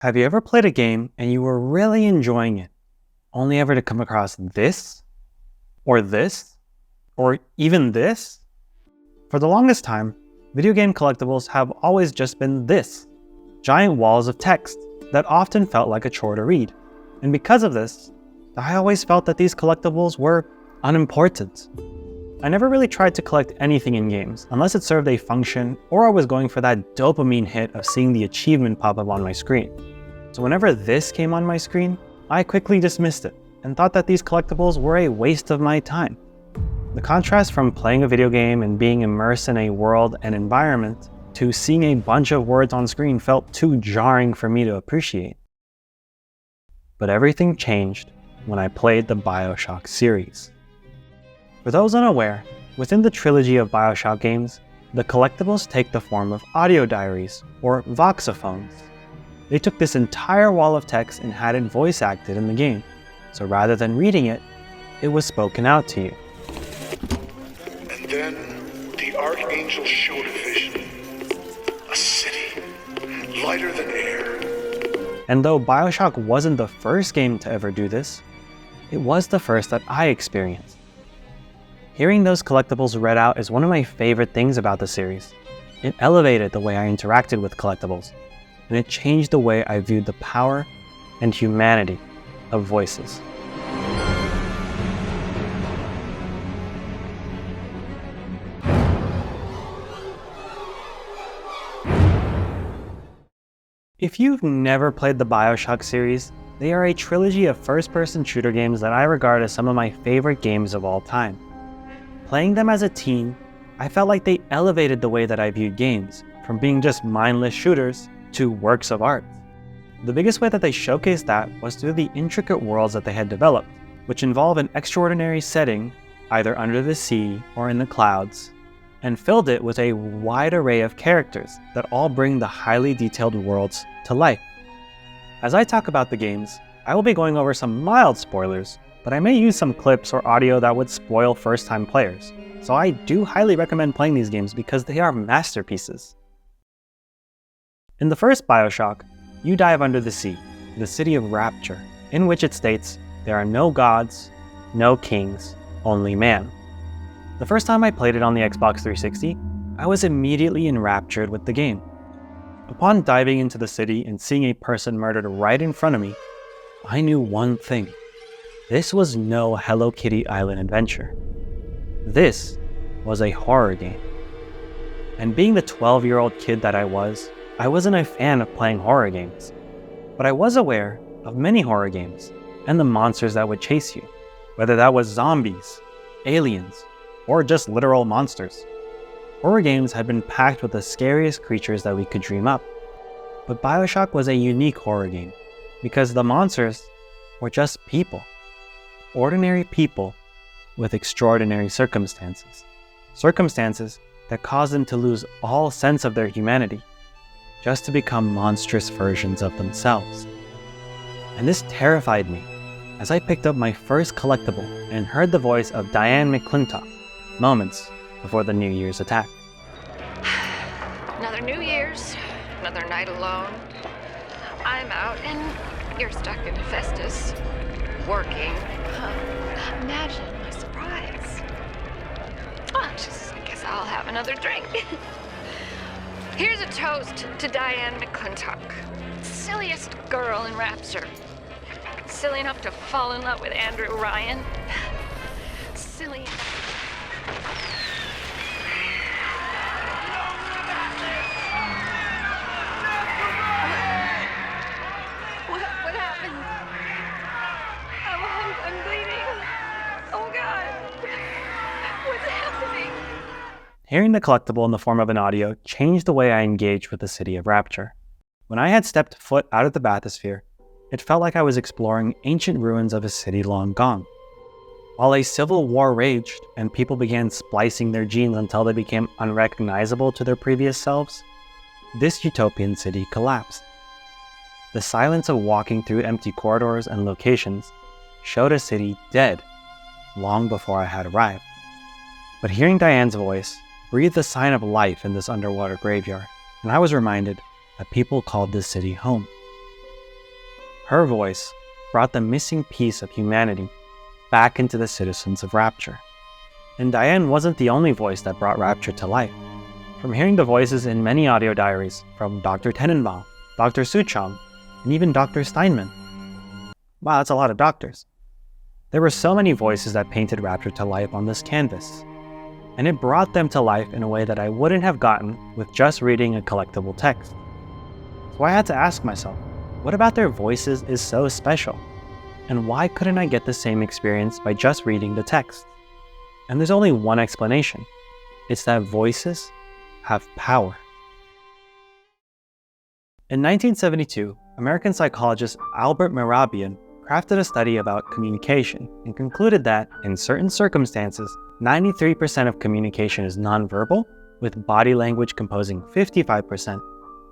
Have you ever played a game and you were really enjoying it, only ever to come across this, or even this? For the longest time, video game collectibles have always just been this, giant walls of text that often felt like a chore to read. And because of this, I always felt that these collectibles were unimportant. I never really tried to collect anything in games unless it served a function or I was going for that dopamine hit of seeing the achievement pop up on my screen. So whenever this came on my screen, I quickly dismissed it and thought that these collectibles were a waste of my time. The contrast from playing a video game and being immersed in a world and environment to seeing a bunch of words on screen felt too jarring for me to appreciate. But everything changed when I played the Bioshock series. For those unaware, within the trilogy of Bioshock games, the collectibles take the form of audio diaries, or voxophones. They took this entire wall of text and had it voice acted in the game, so rather than reading it, it was spoken out to you. And then the Archangel showed a vision. A city, lighter than air. And though Bioshock wasn't the first game to ever do this, it was the first that I experienced. Hearing those collectibles read out is one of my favorite things about the series. It elevated the way I interacted with collectibles, and it changed the way I viewed the power and humanity of voices. If you've never played the Bioshock series, they are a trilogy of first-person shooter games that I regard as some of my favorite games of all time. Playing them as a teen, I felt like they elevated the way that I viewed games, from being just mindless shooters to works of art. The biggest way that they showcased that was through the intricate worlds that they had developed, which involve an extraordinary setting, either under the sea or in the clouds, and filled it with a wide array of characters that all bring the highly detailed worlds to life. As I talk about the games, I will be going over some mild spoilers, but I may use some clips or audio that would spoil first-time players, so I do highly recommend playing these games because they are masterpieces. In the first Bioshock, you dive under the sea, the city of Rapture, in which it states, there are no gods, no kings, only man. The first time I played it on the Xbox 360, I was immediately enraptured with the game. Upon diving into the city and seeing a person murdered right in front of me, I knew one thing. This was no Hello Kitty Island adventure. This was a horror game. And being the 12-year-old kid that I wasn't a fan of playing horror games. But I was aware of many horror games and the monsters that would chase you, whether that was zombies, aliens, or just literal monsters. Horror games had been packed with the scariest creatures that we could dream up. But Bioshock was a unique horror game because the monsters were just people. Ordinary people with extraordinary circumstances. Circumstances that caused them to lose all sense of their humanity, just to become monstrous versions of themselves. And this terrified me as I picked up my first collectible and heard the voice of Diane McClintock moments before the New Year's attack. Another New Year's, another night alone. I'm out and you're stuck in Festus, working. Imagine my surprise. I guess I'll have another drink. Here's a toast to Diane McClintock, silliest girl in Rapture. Silly enough to fall in love with Andrew Ryan. Silly. What happened? I'm bleeding. Oh God. What's happening? Hearing the collectible in the form of an audio changed the way I engaged with the city of Rapture. When I had stepped foot out of the bathysphere, it felt like I was exploring ancient ruins of a city long gone. While a civil war raged and people began splicing their genes until they became unrecognizable to their previous selves, this utopian city collapsed. The silence of walking through empty corridors and locations showed a city dead long before I had arrived. But hearing Diane's voice breathed a sign of life in this underwater graveyard, and I was reminded that people called this city home. Her voice brought the missing piece of humanity back into the citizens of Rapture. And Diane wasn't the only voice that brought Rapture to life. From hearing the voices in many audio diaries from Dr. Tenenbaum, Dr. Suchong, and even Dr. Steinman. Wow, that's a lot of doctors. There were so many voices that painted Rapture to life on this canvas, and it brought them to life in a way that I wouldn't have gotten with just reading a collectible text. So I had to ask myself, what about their voices is so special? And why couldn't I get the same experience by just reading the text? And there's only one explanation. It's that voices have power. In 1972, American psychologist Albert Mehrabian crafted a study about communication and concluded that, in certain circumstances, 93% of communication is nonverbal, with body language composing 55%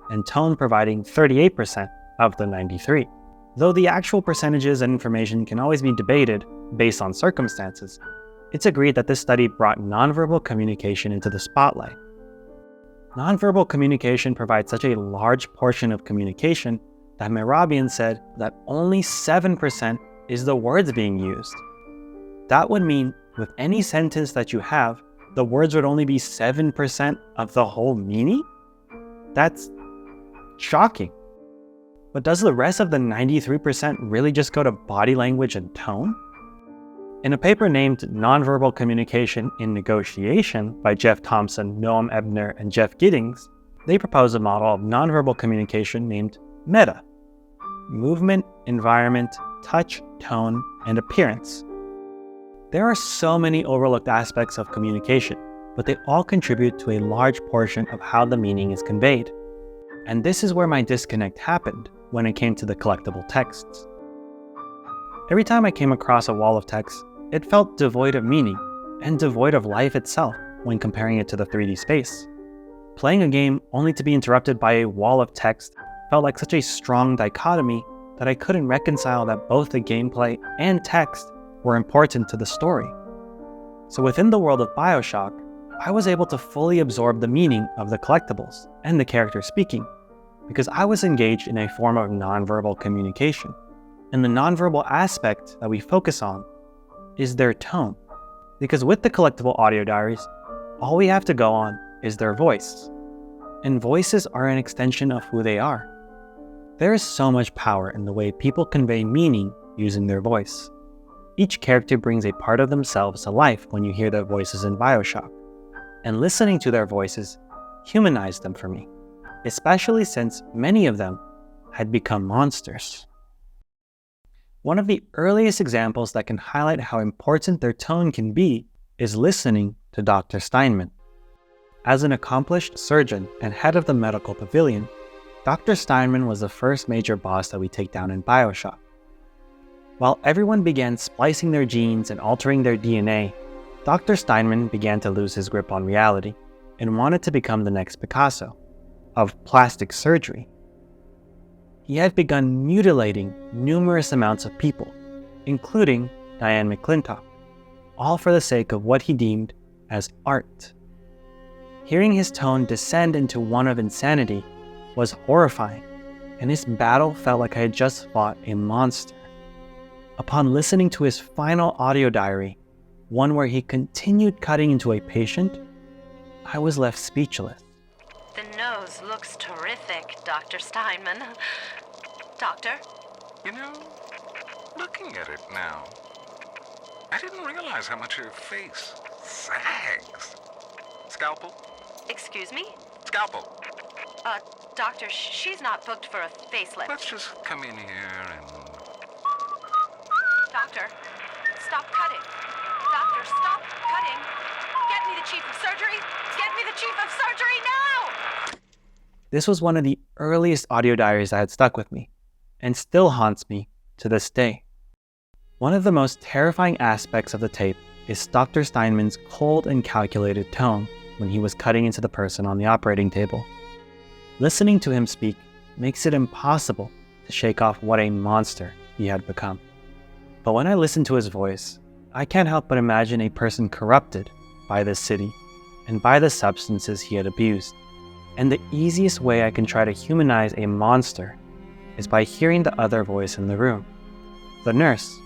and tone providing 38% of the 93. Though the actual percentages and information can always be debated based on circumstances, it's agreed that this study brought nonverbal communication into the spotlight. Nonverbal communication provides such a large portion of communication that Mehrabian said that only 7% is the words being used. That would mean with any sentence that you have, the words would only be 7% of the whole meaning? That's shocking. But does the rest of the 93% really just go to body language and tone? In a paper named Nonverbal Communication in Negotiation by Jeff Thompson, Noam Ebner, and Jeff Giddings, they propose a model of nonverbal communication named META: movement, environment, touch, tone, and appearance. There are so many overlooked aspects of communication, but they all contribute to a large portion of how the meaning is conveyed. And this is where my disconnect happened when it came to the collectible texts. Every time I came across a wall of text, it felt devoid of meaning and devoid of life itself when comparing it to the 3D space. Playing a game only to be interrupted by a wall of text felt like such a strong dichotomy that I couldn't reconcile that both the gameplay and text were important to the story. So within the world of Bioshock, I was able to fully absorb the meaning of the collectibles and the character speaking, because I was engaged in a form of nonverbal communication. And the nonverbal aspect that we focus on is their tone. Because with the collectible audio diaries, all we have to go on is their voice. And voices are an extension of who they are. There is so much power in the way people convey meaning using their voice. Each character brings a part of themselves to life when you hear their voices in Bioshock. And listening to their voices humanized them for me, especially since many of them had become monsters. One of the earliest examples that can highlight how important their tone can be is listening to Dr. Steinman. As an accomplished surgeon and head of the medical pavilion, Dr. Steinman was the first major boss that we take down in Bioshock. While everyone began splicing their genes and altering their DNA, Dr. Steinman began to lose his grip on reality and wanted to become the next Picasso of plastic surgery. He had begun mutilating numerous amounts of people, including Diane McClintock, all for the sake of what he deemed as art. Hearing his tone descend into one of insanity was horrifying, and his battle felt like I had just fought a monster. Upon listening to his final audio diary, one where he continued cutting into a patient, I was left speechless. The nose looks terrific, Dr. Steinman. Doctor? You know, looking at it now, I didn't realize how much your face sags. Scalpel? Excuse me? Scalpel. Doctor, she's not booked for a facelift. Let's just come in here and... Doctor, stop cutting. Doctor, stop cutting. Get me the chief of surgery. Get me the chief of surgery now! This was one of the earliest audio diaries that had stuck with me, and still haunts me to this day. One of the most terrifying aspects of the tape is Dr. Steinman's cold and calculated tone when he was cutting into the person on the operating table. Listening to him speak makes it impossible to shake off what a monster he had become. But when I listen to his voice, I can't help but imagine a person corrupted by this city and by the substances he had abused. And the easiest way I can try to humanize a monster is by hearing the other voice in the room, the nurse,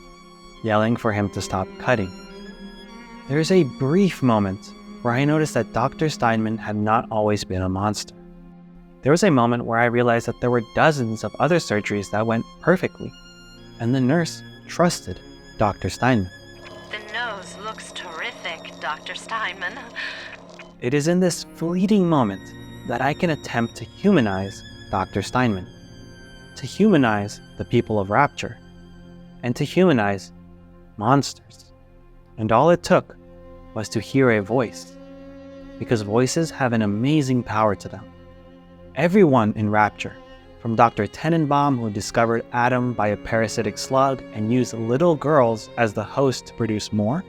yelling for him to stop cutting. There is a brief moment where I noticed that Dr. Steinman had not always been a monster. There was a moment where I realized that there were dozens of other surgeries that went perfectly, and the nurse trusted Dr. Steinman. The nose looks terrific, Dr. Steinman. It is in this fleeting moment that I can attempt to humanize Dr. Steinman, to humanize the people of Rapture, and to humanize monsters. And all it took was to hear a voice, because voices have an amazing power to them. Everyone in Rapture, from Dr. Tenenbaum, who discovered Adam by a parasitic slug and used little girls as the host to produce more,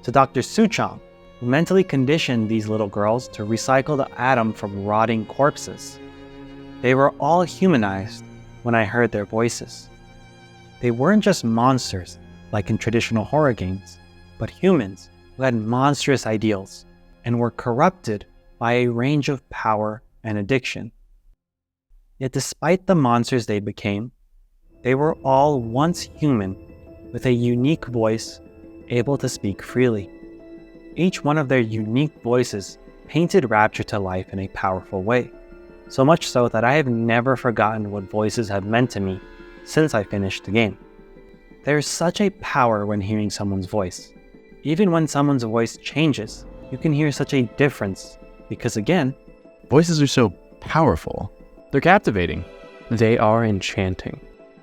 to Dr. Suchong, who mentally conditioned these little girls to recycle the atom from rotting corpses. They were all humanized when I heard their voices. They weren't just monsters, like in traditional horror games, but humans who had monstrous ideals and were corrupted by a range of power and addiction. Yet despite the monsters they became, they were all once human with a unique voice, able to speak freely. Each one of their unique voices painted Rapture to life in a powerful way, so much so that I have never forgotten what voices have meant to me since I finished the game. There is such a power when hearing someone's voice. Even when someone's voice changes, you can hear such a difference because, again, voices are so powerful. They're captivating. They are enchanting.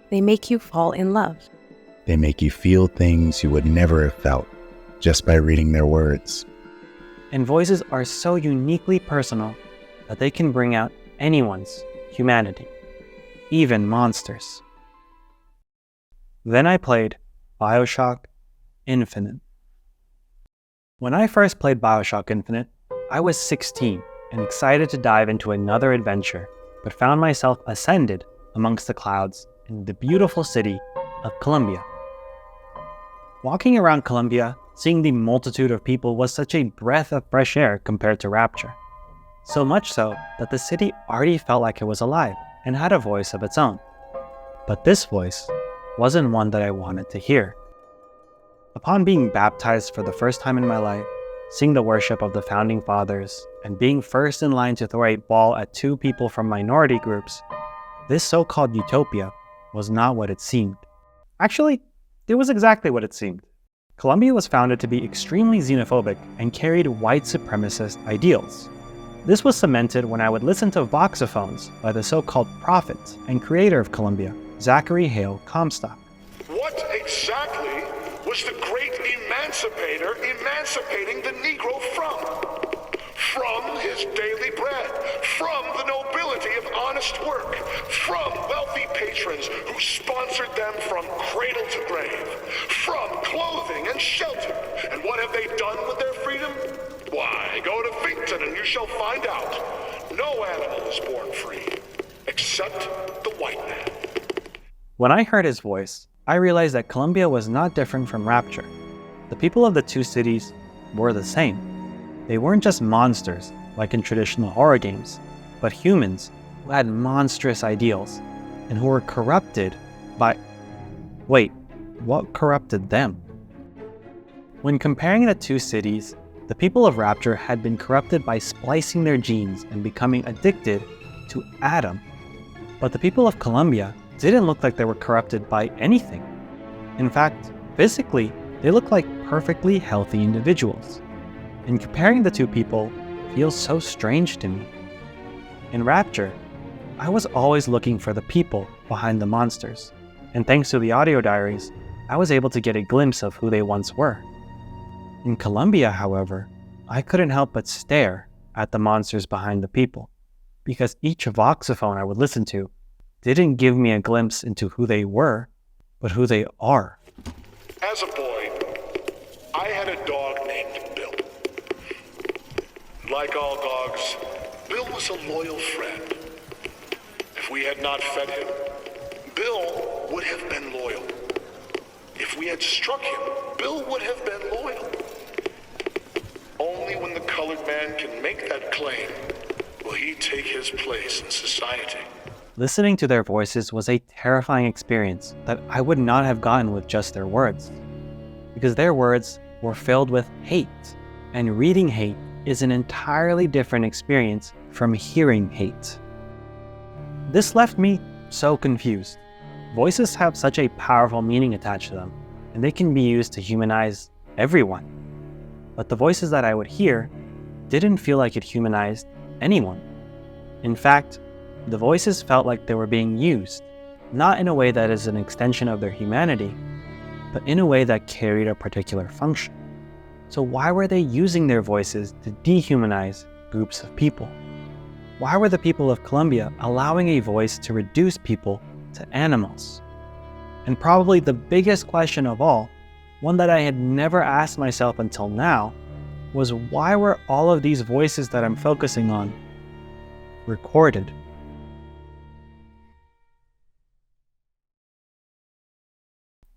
They make you fall in love. They make you feel things you would never have felt just by reading their words. And voices are so uniquely personal that they can bring out anyone's humanity, even monsters. Then I played Bioshock Infinite. When I first played Bioshock Infinite, I was 16 and excited to dive into another adventure, but found myself ascended amongst the clouds in the beautiful city of Columbia. Walking around Columbia, seeing the multitude of people was such a breath of fresh air compared to Rapture. So much so that the city already felt like it was alive and had a voice of its own. But this voice wasn't one that I wanted to hear. Upon being baptized for the first time in my life, seeing the worship of the Founding Fathers, and being first in line to throw a ball at two people from minority groups, this so-called utopia was not what it seemed. Actually, it was exactly what it seemed. Columbia was founded to be extremely xenophobic and carried white supremacist ideals. This was cemented when I would listen to voxophones by the so-called prophet and creator of Columbia, Zachary Hale Comstock. What exactly was the great emancipator emancipating the Negro from? From his daily bread, from the nobility of honest work, from wealthy patrons who sponsored them from cradle to grave, from clothing and shelter. And what have they done with their freedom? Why, go to Finkton and you shall find out. No animal is born free, except the white man. When I heard his voice, I realized that Columbia was not different from Rapture. The people of the two cities were the same. They weren't just monsters, like in traditional horror games, but humans who had monstrous ideals and who were corrupted by... Wait, what corrupted them? When comparing the two cities, the people of Rapture had been corrupted by splicing their genes and becoming addicted to Adam. But the people of Columbia didn't look like they were corrupted by anything. In fact, physically, they looked like perfectly healthy individuals. And comparing the two people feels so strange to me. In Rapture, I was always looking for the people behind the monsters, and thanks to the audio diaries, I was able to get a glimpse of who they once were. In Columbia, however, I couldn't help but stare at the monsters behind the people, because each voxophone I would listen to didn't give me a glimpse into who they were, but who they are. As a boy, I had a dog named Bill. Like all dogs, Bill was a loyal friend. If we had not fed him, Bill would have been loyal. If we had struck him, Bill would have been loyal. Only when the colored man can make that claim will he take his place in society. Listening to their voices was a terrifying experience that I would not have gotten with just their words, because their words were filled with hate, and reading hate is an entirely different experience from hearing hate. This left me so confused. Voices have such a powerful meaning attached to them, and they can be used to humanize everyone. But the voices that I would hear didn't feel like it humanized anyone. In fact, the voices felt like they were being used, not in a way that is an extension of their humanity, but in a way that carried a particular function. So why were they using their voices to dehumanize groups of people? Why were the people of Colombia allowing a voice to reduce people to animals? And probably the biggest question of all, one that I had never asked myself until now, was why were all of these voices that I'm focusing on recorded?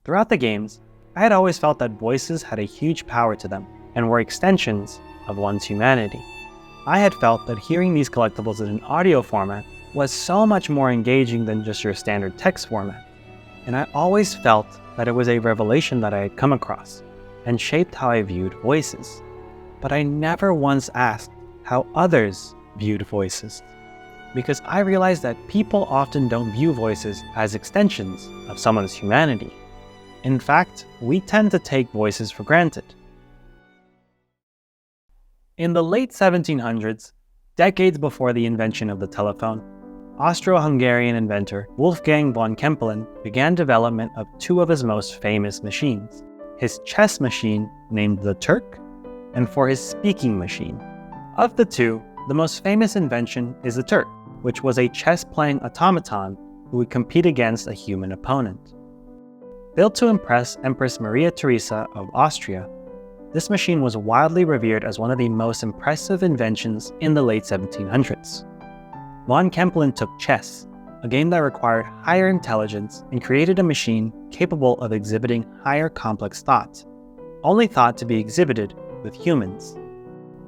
Throughout the games, I had always felt that voices had a huge power to them and were extensions of one's humanity. I had felt that hearing these collectibles in an audio format was so much more engaging than just your standard text format, and I always felt that it was a revelation that I had come across and shaped how I viewed voices. But I never once asked how others viewed voices, because I realized that people often don't view voices as extensions of someone's humanity. In fact, we tend to take voices for granted. In the late 1700s, decades before the invention of the telephone, Austro-Hungarian inventor Wolfgang von Kempelen began development of two of his most famous machines, his chess machine named the Turk, and for his speaking machine. Of the two, the most famous invention is the Turk, which was a chess-playing automaton who would compete against a human opponent. Built to impress Empress Maria Theresa of Austria, this machine was widely revered as one of the most impressive inventions in the late 1700s. Von Kempelen took chess, a game that required higher intelligence, and created a machine capable of exhibiting higher complex thought, only thought to be exhibited with humans.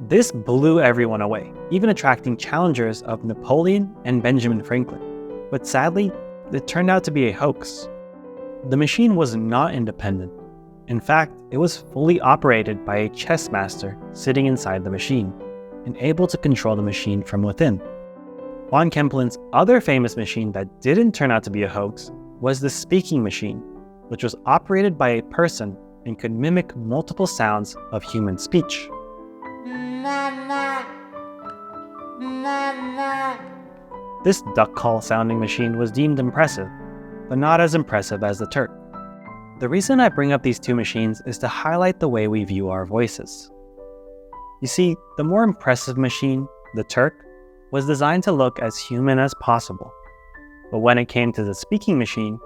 This blew everyone away, even attracting challengers of Napoleon and Benjamin Franklin. But sadly, it turned out to be a hoax. The machine was not independent. In fact, it was fully operated by a chess master sitting inside the machine, and able to control the machine from within. Von Kempelen's other famous machine that didn't turn out to be a hoax was the speaking machine, which was operated by a person and could mimic multiple sounds of human speech. This duck call sounding machine was deemed impressive, but not as impressive as the Turk. The reason I bring up these two machines is to highlight the way we view our voices. You see, the more impressive machine, the Turk, was designed to look as human as possible. But when it came to the speaking machine,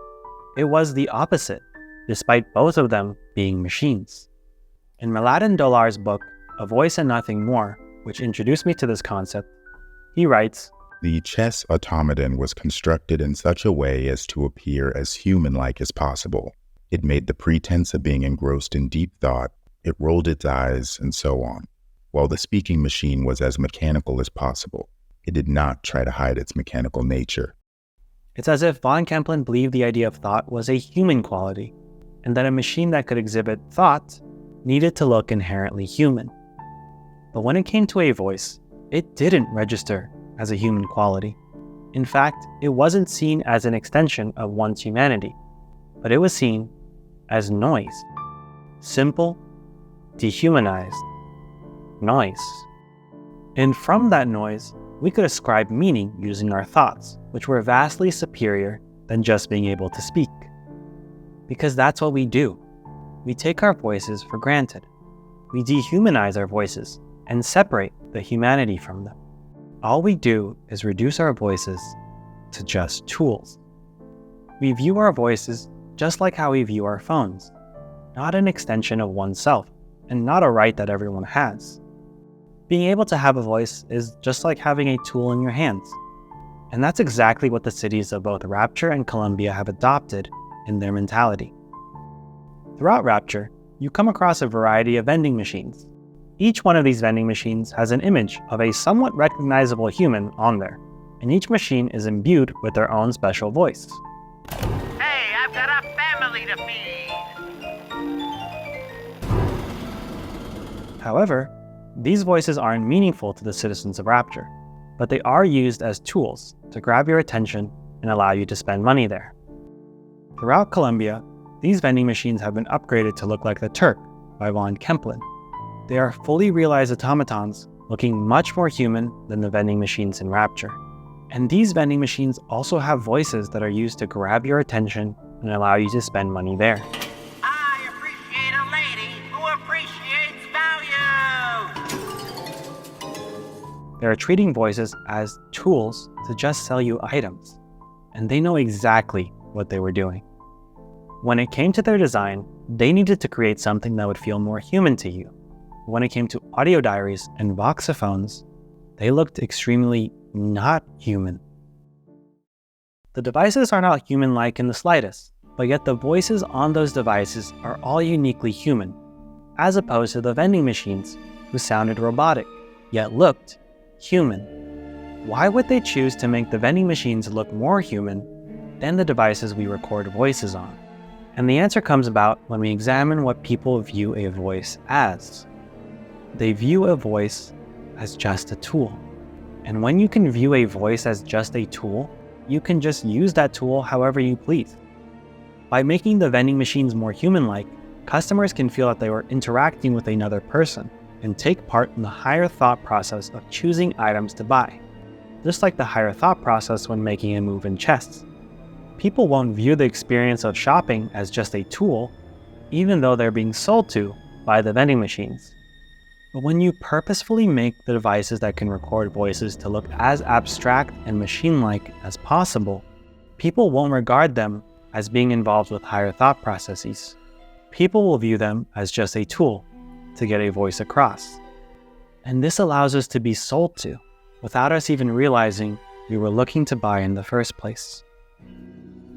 it was the opposite, despite both of them being machines. In Mladen Dolar's book, A Voice and Nothing More, which introduced me to this concept, he writes, "The chess automaton was constructed in such a way as to appear as human-like as possible. It made the pretense of being engrossed in deep thought, it rolled its eyes, and so on, while the speaking machine was as mechanical as possible. It did not try to hide its mechanical nature." It's as if von Kempelen believed the idea of thought was a human quality, and that a machine that could exhibit thought needed to look inherently human. But when it came to a voice, it didn't register as a human quality. In fact, it wasn't seen as an extension of one's humanity, but it was seen as noise. Simple, dehumanized noise. And from that noise, we could ascribe meaning using our thoughts, which were vastly superior than just being able to speak. Because that's what we do. We take our voices for granted. We dehumanize our voices and separate the humanity from them. All we do is reduce our voices to just tools. We view our voices just like how we view our phones, not an extension of oneself, and not a right that everyone has. Being able to have a voice is just like having a tool in your hands. And that's exactly what the cities of both Rapture and Columbia have adopted in their mentality. Throughout Rapture, you come across a variety of vending machines. Each one of these vending machines has an image of a somewhat recognizable human on there. and each machine is imbued with their own special voice. Hey, I've got a family to feed! However, these voices aren't meaningful to the citizens of Rapture, but they are used as tools to grab your attention and allow you to spend money there. Throughout Colombia, these vending machines have been upgraded to look like the Turk by Von Kemplin. They are fully realized automatons looking much more human than the vending machines in Rapture. And these vending machines also have voices that are used to grab your attention and allow you to spend money there. I appreciate a lady who appreciates value! They are treating voices as tools to just sell you items, and they know exactly what they were doing. When it came to their design, they needed to create something that would feel more human to you. When it came to audio diaries and voxophones, they looked extremely not human. The devices are not human-like in the slightest, but yet the voices on those devices are all uniquely human, as opposed to the vending machines, who sounded robotic, yet looked human. Why would they choose to make the vending machines look more human than the devices we record voices on? And the answer comes about when we examine what people view a voice as. They view a voice as just a tool. And when you can view a voice as just a tool, you can just use that tool however you please. By making the vending machines more human-like, customers can feel that they were interacting with another person and take part in the higher thought process of choosing items to buy, just like the higher thought process when making a move in chess. People won't view the experience of shopping as just a tool, even though they're being sold to by the vending machines. But when you purposefully make the devices that can record voices to look as abstract and machine-like as possible, people won't regard them as being involved with higher thought processes. People will view them as just a tool to get a voice across. And this allows us to be sold to, without us even realizing we were looking to buy in the first place.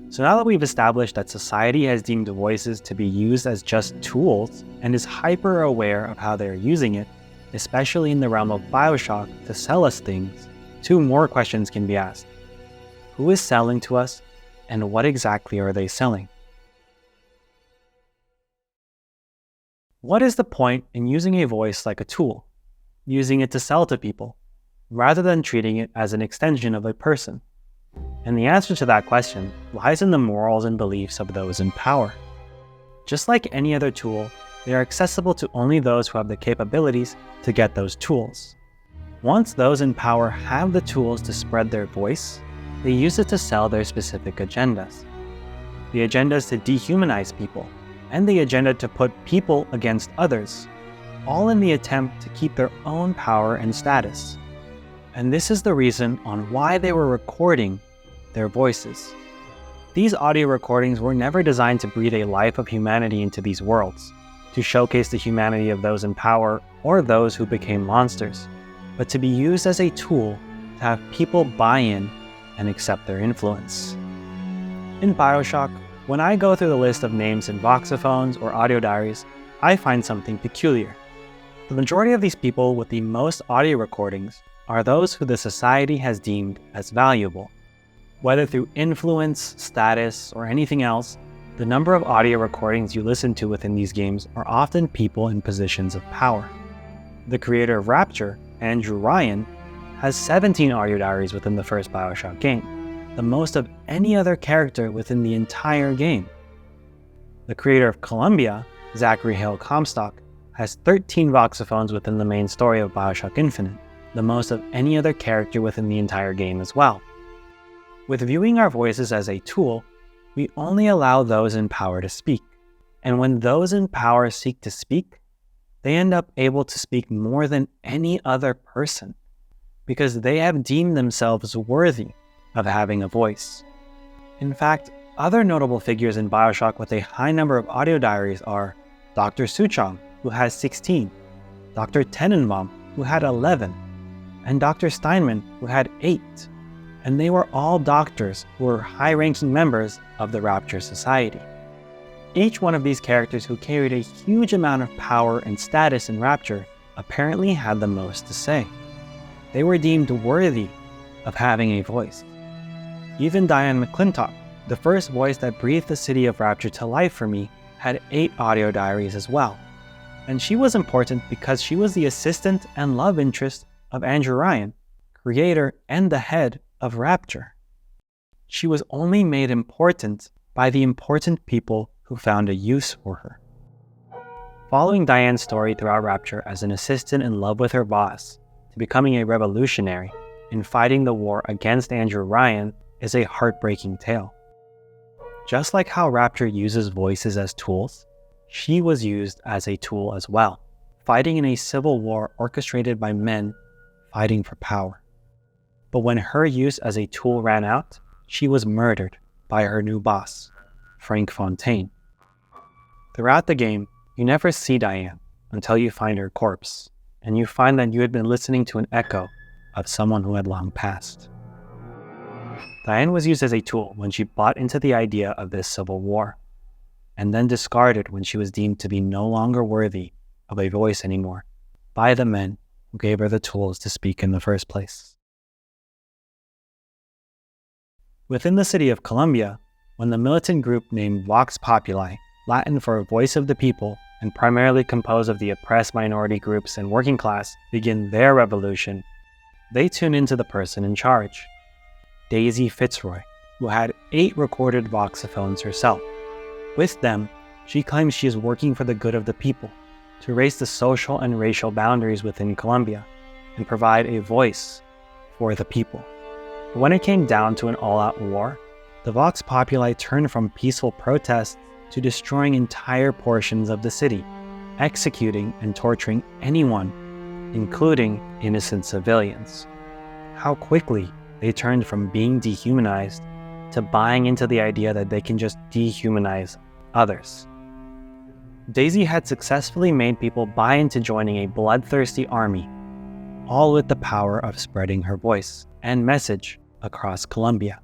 So now that we've established that society has deemed voices to be used as just tools and is hyper aware of how they're using it, especially in the realm of Bioshock, to sell us things, two more questions can be asked. Who is selling to us, and what exactly are they selling? What is the point in using a voice like a tool, using it to sell to people, rather than treating it as an extension of a person? And the answer to that question lies in the morals and beliefs of those in power. Just like any other tool, they are accessible to only those who have the capabilities to get those tools. Once those in power have the tools to spread their voice, they use it to sell their specific agendas. The agenda is to dehumanize people, and the agenda to put people against others, all in the attempt to keep their own power and status. And this is the reason on why they were recording their voices. These audio recordings were never designed to breathe a life of humanity into these worlds, to showcase the humanity of those in power or those who became monsters, but to be used as a tool to have people buy in and accept their influence. In Bioshock, when I go through the list of names in voxophones or audio diaries, I find something peculiar. The majority of these people with the most audio recordings are those who the society has deemed as valuable. Whether through influence, status, or anything else, the number of audio recordings you listen to within these games are often people in positions of power. The creator of Rapture, Andrew Ryan, has 17 audio diaries within the first Bioshock game, the most of any other character within the entire game. The creator of Columbia, Zachary Hale Comstock, has 13 voxophones within the main story of Bioshock Infinite, the most of any other character within the entire game as well. With viewing our voices as a tool, we only allow those in power to speak. And when those in power seek to speak, they end up able to speak more than any other person, because they have deemed themselves worthy of having a voice. In fact, other notable figures in Bioshock with a high number of audio diaries are Dr. Suchong, who has 16, Dr. Tenenbaum, who had 11, and Dr. Steinman, who had 8. And they were all doctors who were high-ranking members of the Rapture Society. Each one of these characters who carried a huge amount of power and status in Rapture apparently had the most to say. They were deemed worthy of having a voice. Even Diane McClintock, the first voice that breathed the city of Rapture to life for me, had 8 audio diaries as well. And she was important because she was the assistant and love interest of Andrew Ryan, creator and the head of Rapture. She was only made important by the important people who found a use for her. Following Diane's story throughout Rapture as an assistant in love with her boss, to becoming a revolutionary and fighting the war against Andrew Ryan is a heartbreaking tale. Just like how Rapture uses voices as tools, she was used as a tool as well, fighting in a civil war orchestrated by men fighting for power. But when her use as a tool ran out, she was murdered by her new boss, Frank Fontaine. Throughout the game, you never see Diane until you find her corpse, and you find that you had been listening to an echo of someone who had long passed. Diane was used as a tool when she bought into the idea of this civil war, and then discarded when she was deemed to be no longer worthy of a voice anymore by the men who gave her the tools to speak in the first place. Within the city of Columbia, when the militant group named Vox Populi, Latin for Voice of the People, and primarily composed of the oppressed minority groups and working class, begin their revolution, they tune into the person in charge, Daisy Fitzroy, who had 8 recorded voxophones herself. With them, she claims she is working for the good of the people, to erase the social and racial boundaries within Colombia, and provide a voice for the people. But when it came down to an all-out war, the Vox Populi turned from peaceful protests to destroying entire portions of the city, executing and torturing anyone, including innocent civilians. How quickly they turned from being dehumanized to buying into the idea that they can just dehumanize others. Daisy had successfully made people buy into joining a bloodthirsty army, all with the power of spreading her voice and message across Colombia.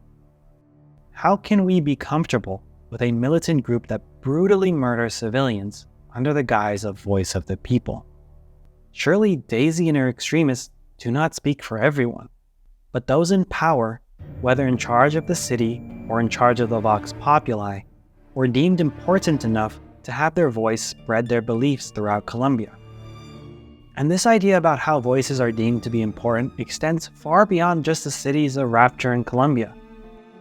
How can we be comfortable with a militant group that brutally murders civilians under the guise of Voice of the People? Surely Daisy and her extremists do not speak for everyone, but those in power, whether in charge of the city or in charge of the Vox Populi, were deemed important enough to have their voice spread their beliefs throughout Colombia. And this idea about how voices are deemed to be important extends far beyond just the cities of Rapture and Colombia.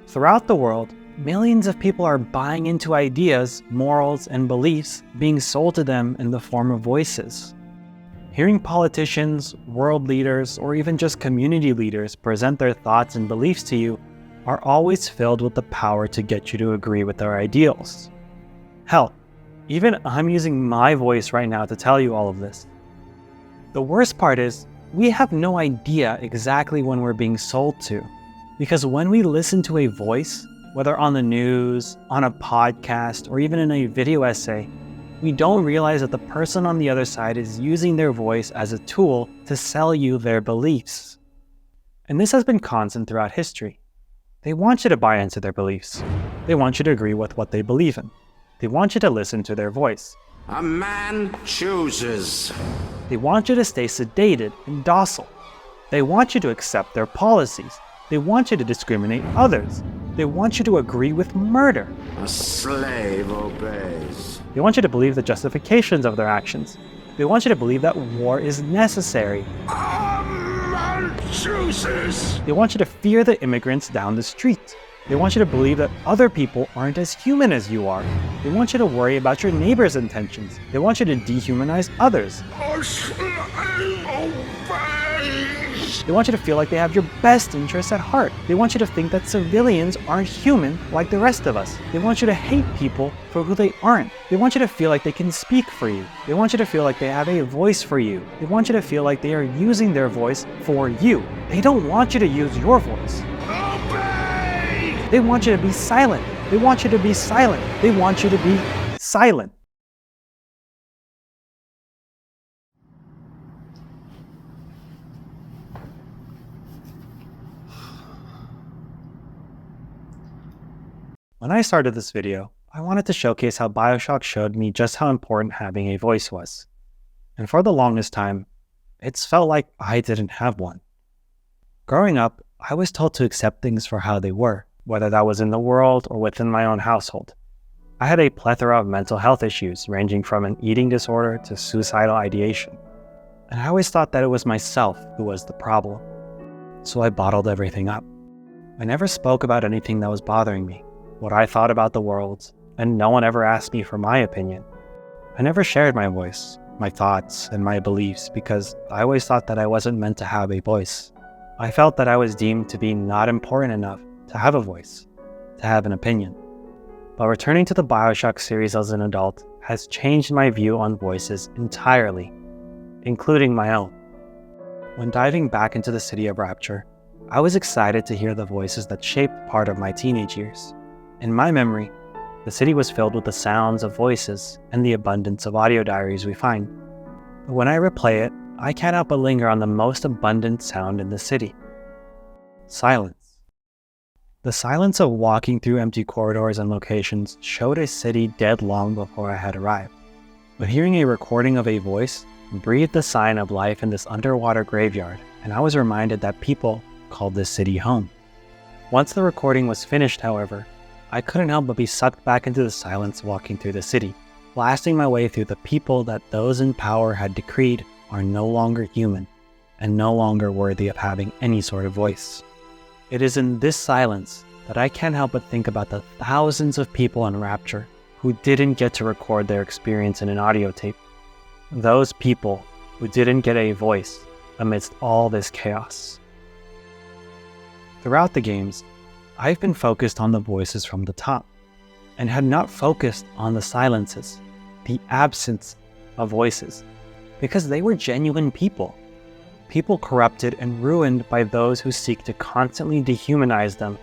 Throughout the world, millions of people are buying into ideas, morals, and beliefs being sold to them in the form of voices. Hearing politicians, world leaders, or even just community leaders present their thoughts and beliefs to you are always filled with the power to get you to agree with their ideals. Hell, even I'm using my voice right now to tell you all of this. The worst part is, we have no idea exactly when we're being sold to, because when we listen to a voice, whether on the news, on a podcast, or even in a video essay, we don't realize that the person on the other side is using their voice as a tool to sell you their beliefs. And this has been constant throughout history. They want you to buy into their beliefs. They want you to agree with what they believe in. They want you to listen to their voice. A man chooses. They want you to stay sedated and docile. They want you to accept their policies. They want you to discriminate others. They want you to agree with murder. A slave obeys. They want you to believe the justifications of their actions. They want you to believe that war is necessary. A man chooses. They want you to fear the immigrants down the street. They want you to believe that other people aren't as human as you are. They want you to worry about your neighbor's intentions. They want you to dehumanize others. A slave obeys. They want you to feel like they have your best interests at heart. They want you to think that civilians aren't human like the rest of us. They want you to hate people for who they aren't. They want you to feel like they can speak for you. They want you to feel like they have a voice for you. They want you to feel like they are using their voice for you. They don't want you to use your voice. Obey. They want you to be silent. They want you to be silent. They want you to be silent. When I started this video, I wanted to showcase how Bioshock showed me just how important having a voice was. And for the longest time, it's felt like I didn't have one. Growing up, I was told to accept things for how they were, whether that was in the world or within my own household. I had a plethora of mental health issues, ranging from an eating disorder to suicidal ideation. And I always thought that it was myself who was the problem. So I bottled everything up. I never spoke about anything that was bothering me, what I thought about the world, and no one ever asked me for my opinion. I never shared my voice, my thoughts, and my beliefs because I always thought that I wasn't meant to have a voice. I felt that I was deemed to be not important enough to have a voice, to have an opinion. But returning to the Bioshock series as an adult has changed my view on voices entirely, including my own. When diving back into the city of Rapture, I was excited to hear the voices that shaped part of my teenage years. In my memory, the city was filled with the sounds of voices and the abundance of audio diaries we find. But when I replay it, I can't help but linger on the most abundant sound in the city: silence. The silence of walking through empty corridors and locations showed a city dead long before I had arrived. But hearing a recording of a voice breathed the sign of life in this underwater graveyard, and I was reminded that people called this city home. Once the recording was finished, however, I couldn't help but be sucked back into the silence walking through the city, blasting my way through the people that those in power had decreed are no longer human and no longer worthy of having any sort of voice. It is in this silence that I can't help but think about the thousands of people in Rapture who didn't get to record their experience in an audio tape. Those people who didn't get a voice amidst all this chaos. Throughout the games, I've been focused on the voices from the top, and had not focused on the silences, the absence of voices, because they were genuine people. People corrupted and ruined by those who seek to constantly dehumanize them,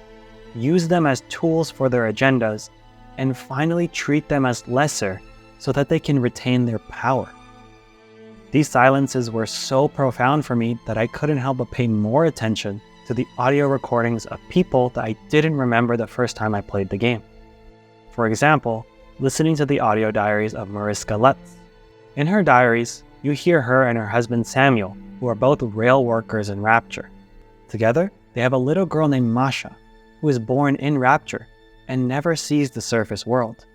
use them as tools for their agendas, and finally treat them as lesser so that they can retain their power. These silences were so profound for me that I couldn't help but pay more attention to the audio recordings of people that I didn't remember the first time I played the game. For example, listening to the audio diaries of Mariska Lutz. In her diaries, you hear her and her husband Samuel, who are both rail workers in Rapture. Together, they have a little girl named Masha, who is born in Rapture and never sees the surface world.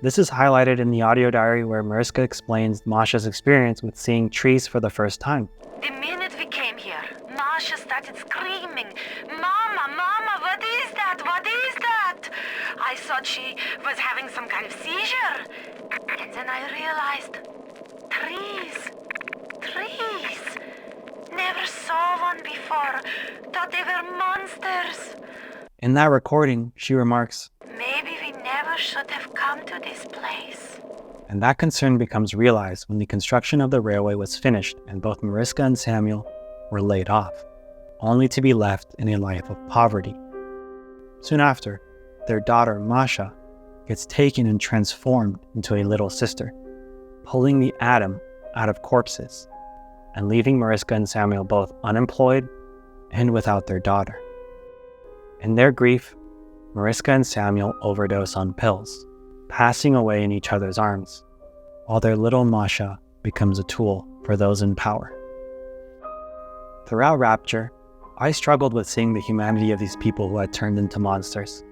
This is highlighted in the audio diary where Mariska explains Masha's experience with seeing trees for the first time. The minute we came here, Masha started screaming, "Mama, Mama, what is that? What is that?" I thought she was having some kind of seizure. And then I realized, trees. Never saw one before. Thought they were monsters. In that recording, she remarks, "Maybe we never should have come to this place." And that concern becomes realized when the construction of the railway was finished and both Mariska and Samuel were laid off, only to be left in a life of poverty. Soon after, their daughter Masha gets taken and transformed into a little sister, pulling the atom out of corpses and leaving Mariska and Samuel both unemployed and without their daughter. In their grief, Mariska and Samuel overdose on pills, passing away in each other's arms, while their little Masha becomes a tool for those in power. Throughout Rapture, I struggled with seeing the humanity of these people who had turned into monsters.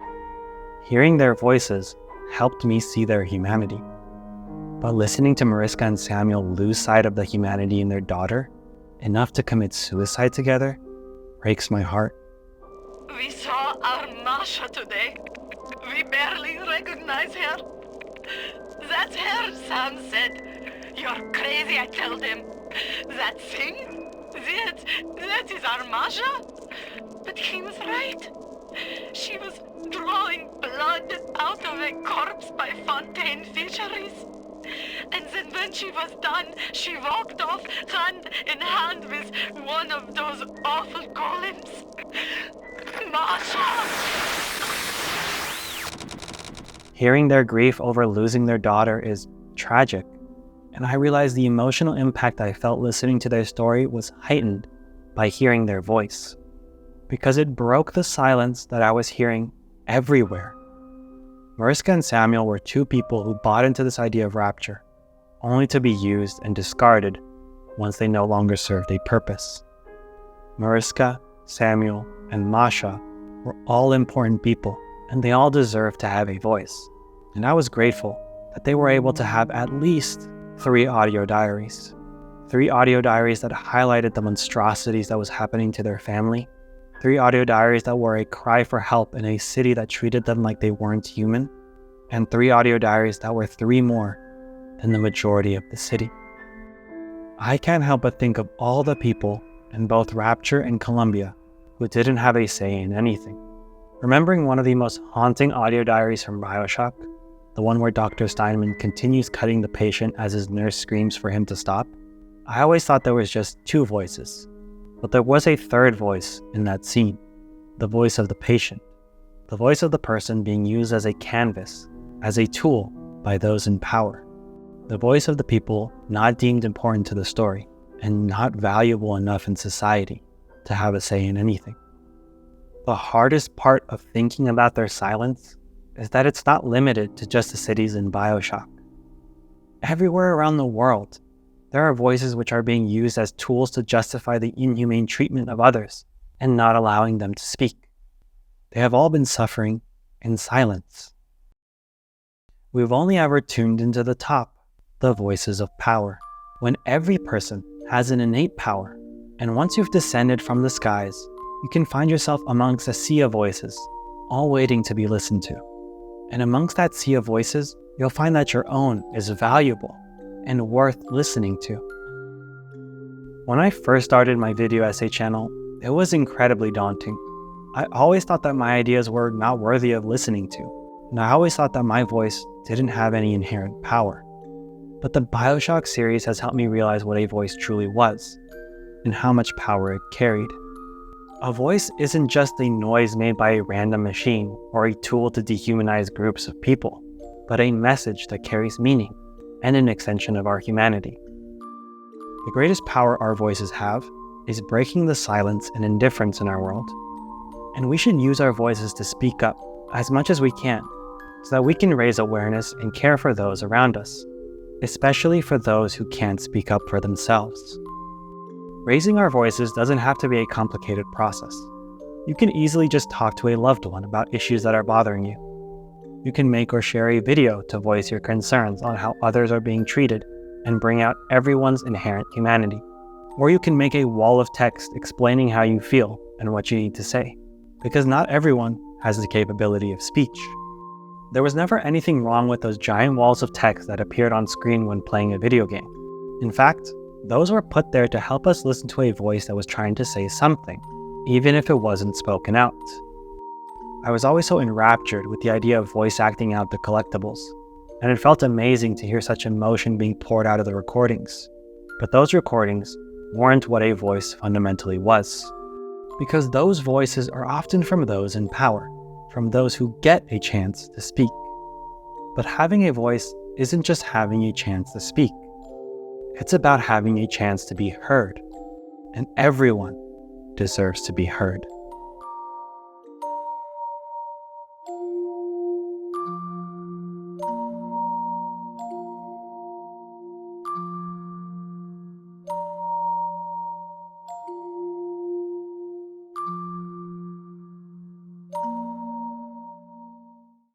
Hearing their voices helped me see their humanity. But listening to Mariska and Samuel lose sight of the humanity in their daughter, enough to commit suicide together, breaks my heart. We saw our Masha today. We barely recognize her. That's her, Sam said. "You're crazy," I told him. "That thing? That is our Masha?" But he was right. She was drawing blood out of a corpse by Fontaine Fisheries. And then when she was done, she walked off hand in hand with one of those awful golems. Masha! Hearing their grief over losing their daughter is tragic, and I realized the emotional impact I felt listening to their story was heightened by hearing their voice, because it broke the silence that I was hearing everywhere. Mariska and Samuel were two people who bought into this idea of rapture, only to be used and discarded once they no longer served a purpose. Mariska, Samuel, and Masha were all important people, and they all deserved to have a voice. And I was grateful that they were able to have at least 3 audio diaries. 3 audio diaries that highlighted the monstrosities that was happening to their family. 3 audio diaries that were a cry for help in a city that treated them like they weren't human. And 3 audio diaries that were 3 more than the majority of the city. I can't help but think of all the people in both Rapture and Columbia who didn't have a say in anything. Remembering one of the most haunting audio diaries from Bioshock, the one where Dr. Steinman continues cutting the patient as his nurse screams for him to stop, I always thought there was just 2 voices. But there was a 3rd voice in that scene, the voice of the patient, the voice of the person being used as a canvas, as a tool by those in power. The voice of the people not deemed important to the story and not valuable enough in society to have a say in anything. The hardest part of thinking about their silence is that it's not limited to just the cities in Bioshock. Everywhere around the world, there are voices which are being used as tools to justify the inhumane treatment of others and not allowing them to speak. They have all been suffering in silence. We've only ever tuned into the top, the voices of power, when every person has an innate power, and once you've descended from the skies, you can find yourself amongst a sea of voices, all waiting to be listened to. And amongst that sea of voices, you'll find that your own is valuable and worth listening to. When I first started my video essay channel, it was incredibly daunting. I always thought that my ideas were not worthy of listening to, and I always thought that my voice didn't have any inherent power. But the Bioshock series has helped me realize what a voice truly was, and how much power it carried. A voice isn't just a noise made by a random machine or a tool to dehumanize groups of people, but a message that carries meaning and an extension of our humanity. The greatest power our voices have is breaking the silence and indifference in our world. And we should use our voices to speak up as much as we can, so that we can raise awareness and care for those around us, especially for those who can't speak up for themselves. Raising our voices doesn't have to be a complicated process. You can easily just talk to a loved one about issues that are bothering you. You can make or share a video to voice your concerns on how others are being treated and bring out everyone's inherent humanity. Or you can make a wall of text explaining how you feel and what you need to say, because not everyone has the capability of speech. There was never anything wrong with those giant walls of text that appeared on screen when playing a video game. In fact, those were put there to help us listen to a voice that was trying to say something, even if it wasn't spoken out. I was always so enraptured with the idea of voice acting out the collectibles, and it felt amazing to hear such emotion being poured out of the recordings. But those recordings weren't what a voice fundamentally was, because those voices are often from those in power, from those who get a chance to speak. But having a voice isn't just having a chance to speak. It's about having a chance to be heard, and everyone deserves to be heard.